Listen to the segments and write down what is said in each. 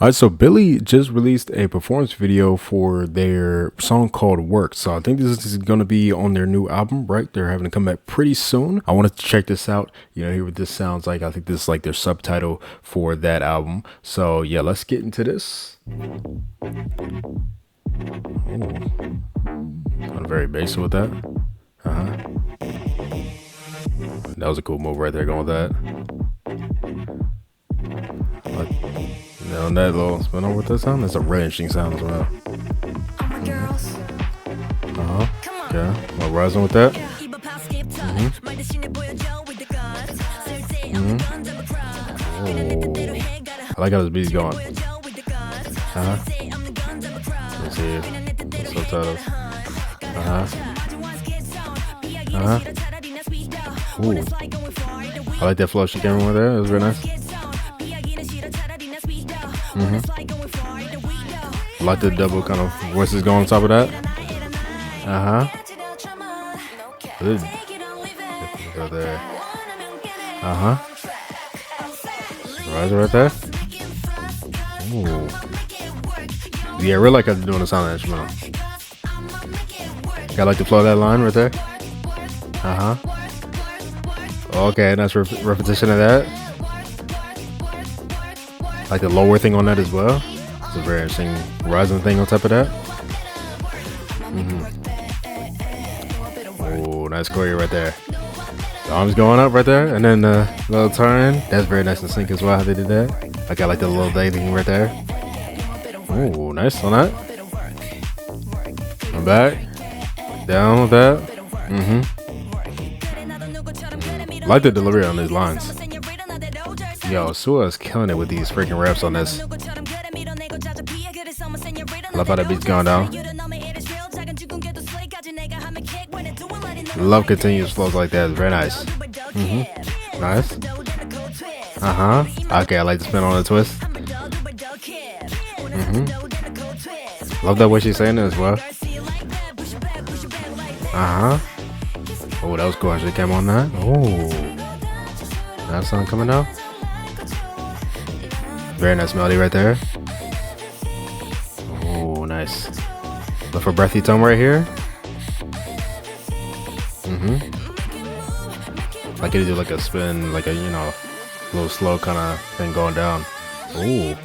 All right, so Billie just released a performance video for their song called Work. So I think this is going to be on their new album, right? They're having to come back pretty soon. I wanted to check this out, hear what this sounds like. I think this is like their subtitle for that album. So yeah, let's get into this. Kind of very basic with that. That was a cool move right there, going with that. On that little spin over with that sound, that's a really interesting sound as well. Okay, well, rising with that. I like how this beat's going. Let's see the subtitles. Ooh, I like that flow she came in with there. It was very nice. I like the double kind of voices going on top of that. Good. Go there. Rise right there. Ooh. Yeah, I really like how they're doing the sound instrumental. I like the flow of that line right there. Okay, nice repetition of that. I like the lower thing on that as well. It's a very interesting rising thing on top of that. Oh, nice choreo right there. The arms going up right there, and then the little turn. That's very nice and sync as well, how they did that. I got like the little day thing right there. Oh, nice on that. I'm back. Down with that. I like the delivery on these lines. Yo, Sua is killing it with these freaking raps on this. Love how that beat's going down. Love continuous flows like that. It's very nice. Nice. Okay, I like the spin on the twist. Love that way she's saying it as well. Oh, that was cool. Actually came on that. Oh, that song coming out. Very nice melody right there. Oh, nice. Look for breathy tone right here. Like it do like a spin, like a little slow kind of thing going down. Ooh,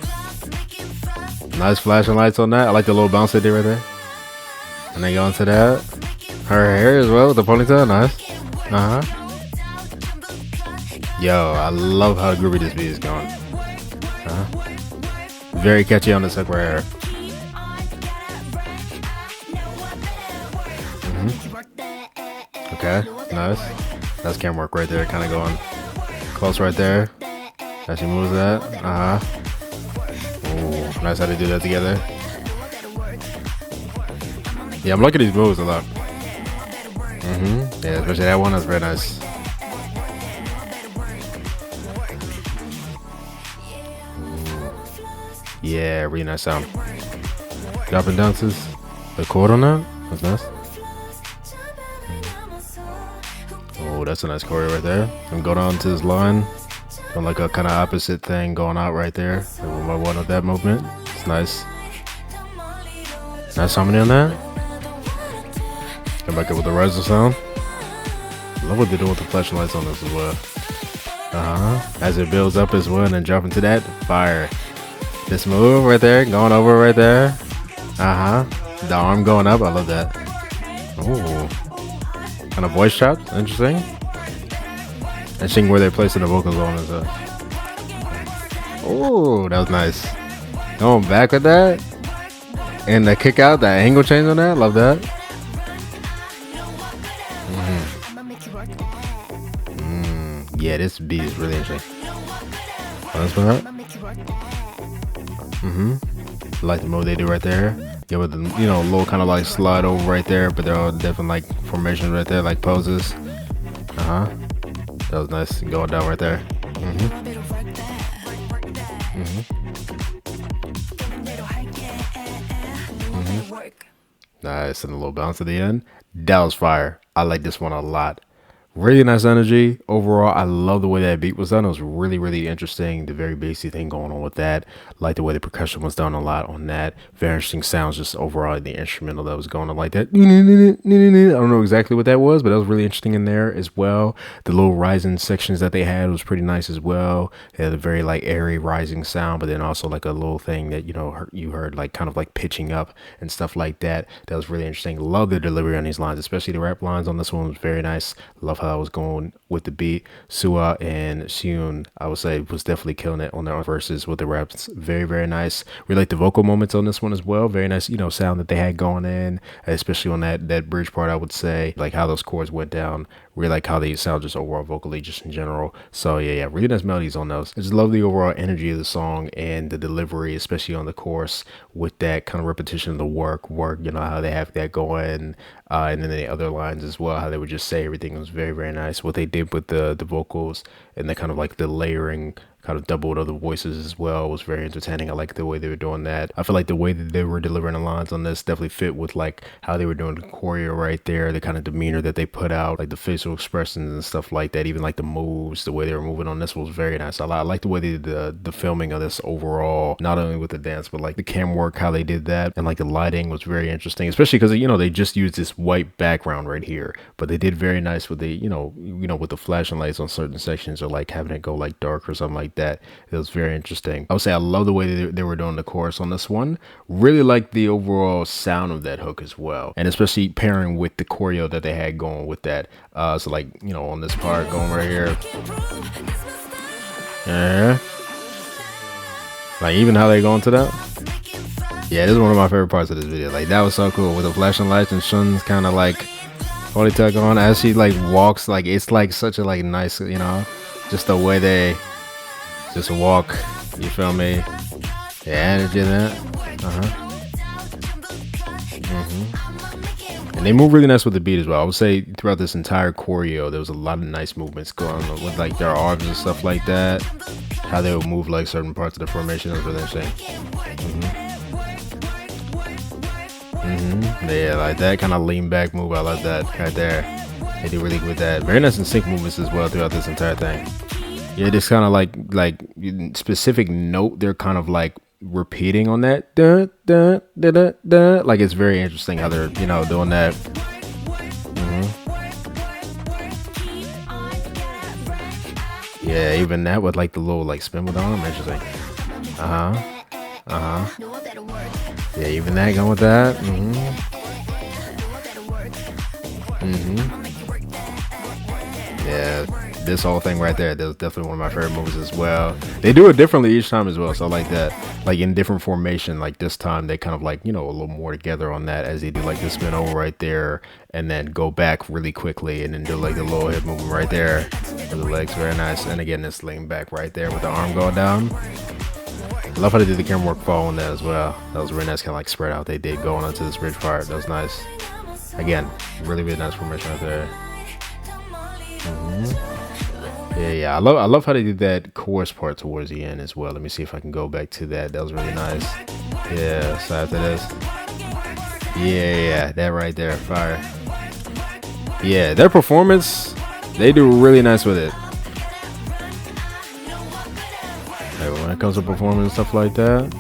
nice flashing lights on that. I like the little bounce they did right there. And then go into that. Her hair as well with the ponytail, nice. Yo, I love how groovy this beat is going. Very catchy on this hook right here. Okay, nice. That's camera work right there, kind of going close right there. As she moves that. Ooh, nice how they do that together. Yeah, I'm liking these moves a lot. Yeah, especially that one, that's very nice. Yeah, really nice sound. Dropping dances. The chord on that. That's nice. Oh, that's a nice choreo right there. And go down to this line. On like a kind of opposite thing going out right there. One of that movement. It's nice. Nice harmony on that. Come back up with the riser sound. Love what they're doing with the flashing lights on this as well. As it builds up as well and then drop into that fire. This move right there, going over right there. The arm going up. I love that. Oh, kind of voice chops. Interesting. And seeing where they're placing the vocals on as well. Oh, that was nice. Going back with that. And the kick out, that angle change on that. Love that. Yeah, this beat is really interesting. That's what like the move they do right there. Yeah, with the little kind of like slide over right there, but they're all different like formations right there, like poses. That was nice going down right there. Nice, and a little bounce at the end. That was fire. I like this one a lot. Really nice energy overall. I love the way that beat was done. It was really, really interesting. The very bassy thing going on with that. Like the way the percussion was done a lot on that. Very interesting sounds just overall in the instrumental that was going on like that. I don't know exactly what that was, but that was really interesting in there as well. The little rising sections that they had was pretty nice as well. They had a very like airy rising sound, but then also like a little thing that, you heard like kind of like pitching up and stuff like that. That was really interesting. Love the delivery on these lines, especially the rap lines on this one was very nice. Love how I was going with the beat. Sua and Seun, I would say, was definitely killing it on their verses with the raps. Very, very nice. We like the vocal moments on this one as well. Very nice, sound that they had going in, especially on that bridge part, I would say. Like how those chords went down. Really like how they sound just overall vocally, just in general. So yeah, really nice melodies on those. I just love the overall energy of the song and the delivery, especially on the chorus with that kind of repetition of the work, how they have that going. And then the other lines as well, how they would just say everything was very, very nice. What they did with the vocals and the kind of like the layering, kind of doubled other voices as well, was very entertaining. I like the way they were doing that. I feel like the way that they were delivering the lines on this definitely fit with like how they were doing the choreo right there, the kind of demeanor that they put out, like the facial expressions and stuff like that, even like the moves, the way they were moving on this was very nice. I like the way they did the filming of this overall, not only with the dance, but like the camera work, how they did that, and like the lighting was very interesting, especially because they just used this white background right here, but they did very nice with the with the flashing lights on certain sections, or like having it go like dark or something like that. It was very interesting. I would say I love the way they were doing the chorus on this one. Really like the overall sound of that hook as well, and especially pairing with the choreo that they had going with that. So like on this part going right here, yeah, like even how they go into that. Yeah, this is one of my favorite parts of this video. Like that was so cool with the flashing lights and Shun's kind of like holy tug on as she like walks. Like it's like such a like nice, just the way they just walk. You feel me? The energy in that. And they move really nice with the beat as well. I would say throughout this entire choreo, there was a lot of nice movements going on with like their arms and stuff like that. How they would move like certain parts of the formation was really interesting. Yeah, like that kind of lean back move. I like that right there. They do really good with that. Very nice in sync movements as well throughout this entire thing. Yeah, this kind of like specific note they're kind of like repeating on that. Dun, dun, dun, dun, dun. Like it's very interesting how they're doing that. Yeah, even that with like the little like spin with the arm, interesting. Yeah, even that going with that. Yeah, this whole thing right there, that was definitely one of my favorite moves as well. They do it differently each time as well, so I like that. Like in different formation, like this time they kind of like a little more together on that, as they do like the spin over right there and then go back really quickly and then do like the little hip movement right there with the legs. Very nice. And again, this lean back right there with the arm going down. I love how they did the camera work fall on that as well. That was really nice, kind of like spread out they did going onto this bridge part. That was nice. Again, really, really nice formation right there. Yeah. I love how they did that chorus part towards the end as well. Let me see if I can go back to that. That was really nice. Yeah, so after this. Yeah, that right there, fire. Yeah, their performance, they do really nice with it. When it comes to performing and stuff like that,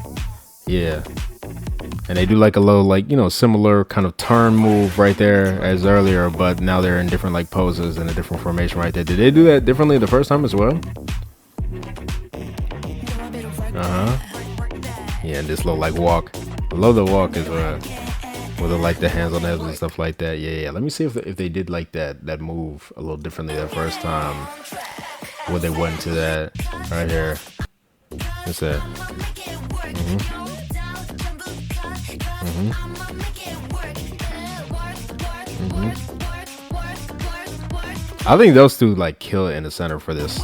yeah. And they do like a little like similar kind of turn move right there as earlier, but now they're in different like poses and a different formation right there. Did they do that differently the first time as well? Yeah, and this little like walk. I love the walk as well, with like the hands on the hips and stuff like that. Yeah. Let me see if they did like that move a little differently the first time, where they went to that right here. What's that? I think those two like kill it in the center for this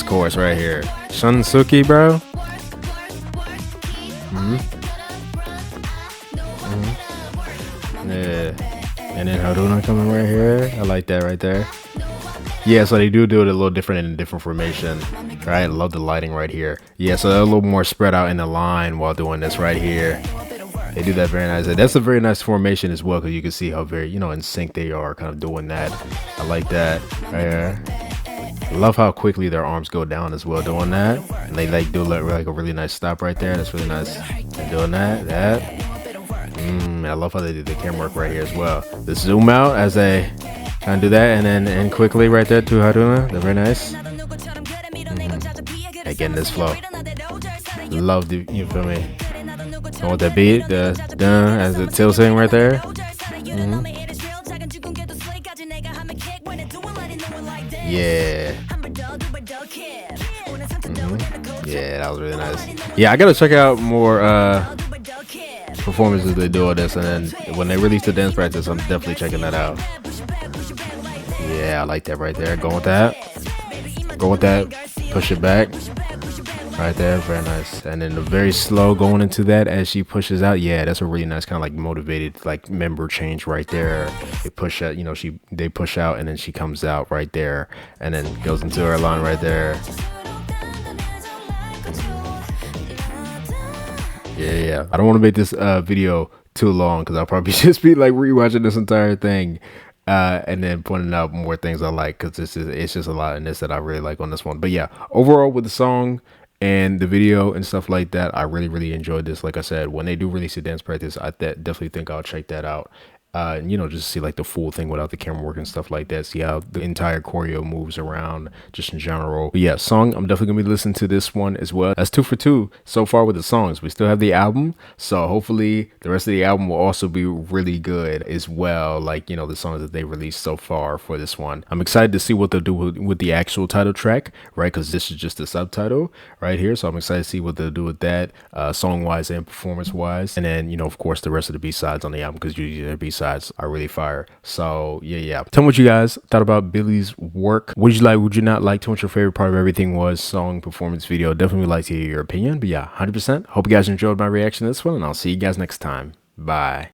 chorus right here. Shun Suki, bro. Yeah, and then Haruna coming right here. I like that right there. Yeah, so they do it a little different in a different formation. Right, I love the lighting right here. Yeah, so they're a little more spread out in the line while doing this right here. They do that very nice. And that's a very nice formation as well, because you can see how very, in sync they are kind of doing that. I like that right here. I love how quickly their arms go down as well doing that. And they like do like a really nice stop right there. That's really nice. And doing that. I love how they do the camera work right here as well. The zoom out as they kind of do that, and then and quickly right there to Haruna. They're very nice. Again, this flow. Love the, you feel me? Going with the beat, the dun as the tilting right there. Yeah. Yeah, that was really nice. Yeah, I gotta check out more performances they do of this, and then when they release the dance practice, I'm definitely checking that out. Yeah, I like that right there. Go with that. Go with that. Push it back. Right there, very nice. And then the very slow going into that as she pushes out. Yeah, that's a really nice kind of like motivated like member change right there. They push out, they push out, and then she comes out right there, and then goes into her line right there. Yeah. I don't want to make this video too long, because I'll probably just be like rewatching this entire thing. And then pointing out more things I like, because it's just a lot in this that I really like on this one. But yeah, overall with the song and the video and stuff like that, I really enjoyed this. Like I said, when they do release a dance practice, I definitely think I'll check that out. And just see like the full thing without the camera work and stuff like that. See how the entire choreo moves around just in general. But yeah, song, I'm definitely gonna be listening to this one as well. That's 2 for 2 so far with the songs. We still have the album, so hopefully the rest of the album will also be really good as well. Like, the songs that they released so far for this one. I'm excited to see what they'll do with the actual title track, right? Because this is just the subtitle right here. So I'm excited to see what they'll do with that, song wise and performance wise. And then, of course, the rest of the B-sides on the album, because usually their B-sides are really fire. So yeah. Tell me what you guys thought about Billie's work. Would you like, would you not like? Tell me what your favorite part of everything was, song, performance, video. Definitely like to hear your opinion. But yeah, 100%. Hope you guys enjoyed my reaction to this one, and I'll see you guys next time. Bye.